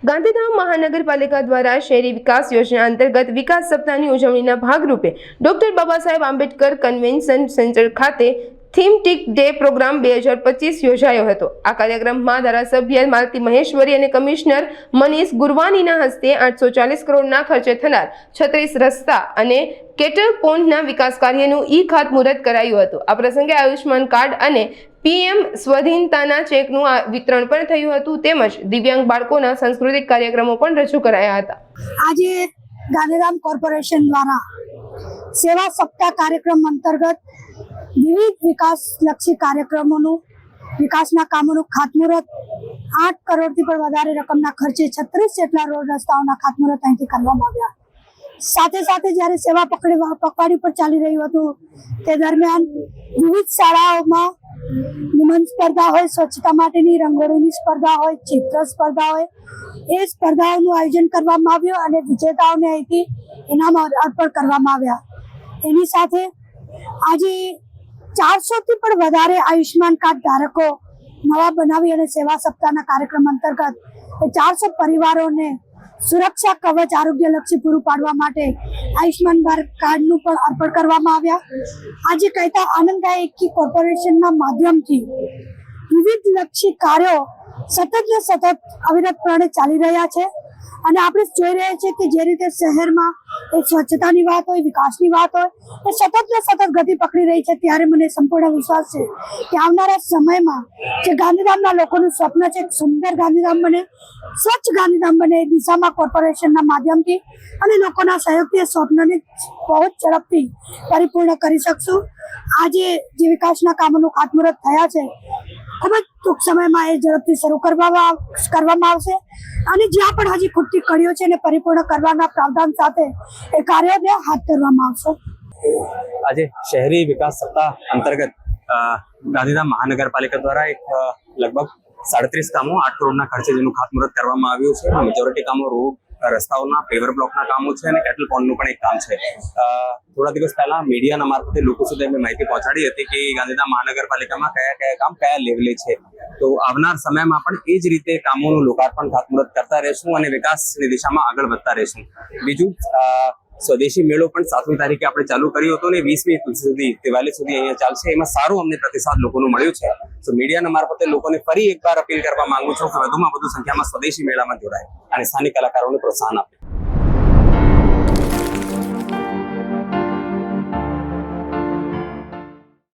ગાંધીધામ મહાનગરપાલિકા દ્વારા શહેરી વિકાસ યોજના અંતર્ગત વિકાસ સપ્તાહની ઉજવણીના ભાગરૂપે doctor Baba Saheb Ambedkar convention centre ખાતે થીમેટિક ડે પ્રોગ્રામ 2025 યોજાયો હતો। આ કાર્યક્રમમાં ધારાસભ્ય માલતી મહેશ્વરી અને કમિશનર મનીષ ગુરવાનીના હસ્તે 840 કરોડના ખર્ચે થનાર 36 રસ્તા અને કેટલ પોન્ડના વિકાસ કાર્યનું ખાતમુહૂર્ત કરાયું હતું। આ પ્રસંગે આયુષ્માન કાર્ડ અને પીએમ સ્વાધીનતાના ચેકનું વિતરણ પણ થયું હતું તેમજ દિવ્યાંગ બાળકોના સાંસ્કૃતિક કાર્યક્રમો પણ રજૂ કરાયા હતા। આજે ગાંધીધામ કોર્પોરેશન દ્વારા સેવા સપ્તાહ કાર્યક્રમ અંતર્ગત વિવિધ વિકાસલક્ષી કાર્યક્રમોનું વિકાસના કામોનું ખાતમુહૂર્ત 8 કરોડથી પણ વધારે રકમના ખર્ચે 36 જેટલા રોડ રસ્તાઓના ખાતમુહૂર્ત અહીંથી કરવામાં આવ્યા। સાથે સાથે જ્યારે સેવા પખવાડિયું પર ચાલી રહ્યું હતું તે દરમિયાન વિવિધ શાળાઓમાં નિબંધ સ્પર્ધા હોય, સ્વચ્છતા માટેની રંગોળીની સ્પર્ધા હોય, ચિત્ર સ્પર્ધા હોય, એ સ્પર્ધાઓનું આયોજન કરવામાં આવ્યું અને વિજેતાઓને અહીંથી ઇનામ અર્પણ કરવામાં આવ્યા। એની સાથે આજે 400થી પણ વધારે આયુષ્માન કાર્ડ ધારકો નવા બનાવી અને સેવા સપ્તાહના કાર્યક્રમ અંતર્ગત 400 પરિવારોને સુરક્ષા કવચ આરોગ્યલક્ષી પૂરું પાડવા માટે આયુષ્માન કાર્ડનું પણ અર્પણ કરવામાં આવ્યા। આજે કહેતા આનંદ થાય કે કોર્પોરેશનના માધ્યમથી વિવિધ લક્ષી કાર્યો સતત ને સતત અવિરતપણે ચાલી રહ્યા છે અને આપણે જોઈ રહ્યા છીએ કે જે રીતે શહેરમાં એ સ્વચ્છતાની વાત હોય, વિકાસની વાત હોય, એ સતત ને સતત ગતિ પકડી રહી છે। ત્યારે મને સંપૂર્ણ વિશ્વાસ છે કે આવનારા સમયમાં જે ગાંધીધામના લોકોનું સ્વપ્ન છે સુંદર ગાંધીધામ બને, સ્વચ્છ ગાંધીધામ બને, એ દિશામાં કોર્પોરેશનના માધ્યમથી અને લોકોના સહયોગથી એ સ્વપ્નને બહુ જ ઝડપથી પરિપૂર્ણ કરી શકશું। આજે જે વિકાસના કામોનું ખાતમુહૂર્ત થયા છે ખૂબ જ ટૂંક સમયમાં એ ઝડપથી શરૂ કરવામાં આવશે અને જ્યાં પણ હજી ખૂટતી કડીઓ છે એને પરિપૂર્ણ કરવાના પ્રાવધાન સાથે એ કાર્યોને હાથ ધરવામાં આવશે। આજે શહેરી વિકાસ સપ્તાહ અંતર્ગત ગાંધીધામ મહાનગરપાલિકા દ્વારા એક લગભગ 37 કામો 8 કરોડના ખર્ચે જેનું ખાતમુહૂર્ત કરવામાં આવ્યું છે। મેજોરિટી કામો રોડ રસ્તાઓના પેવર બ્લોકના કામો છે અને કેટલ પોન્ડનું પણ એક કામ છે। થોડા દિવસ પહેલા મીડિયાના મારફતે લોકો સુધી અમે માહિતી પહોંચાડી હતી કે ગાંધીધામ મહાનગરપાલિકામાં કયા કામ કયા લેવલે છે। તો આવનાર સમયમાં પણ એ જ રીતે કામોનું લોકાર્પણ ખાતમુહૂર્ત કરતા રહેશું અને વિકાસની દિશામાં આગળ વધતા રહેશું। બીજું સ્વદેશી મેળો પણ 7મી તારીખે આપણે ચાલુ કર્યો હતો ને 20મી સુધી દિવાળી સુધી અહીંયા ચાલશે। એમાં સારું અમને પ્રતિસાદ લોકોનું મળ્યું છે। તો મીડિયાના મારફતે લોકોને ફરી એકવાર અપીલ કરવા માંગુ છું કે વધુમાં વધુ સંખ્યામાં સ્વદેશી મેળામાં જોડાય અને સ્થાનિક કલાકારોને પ્રોત્સાહન આપે।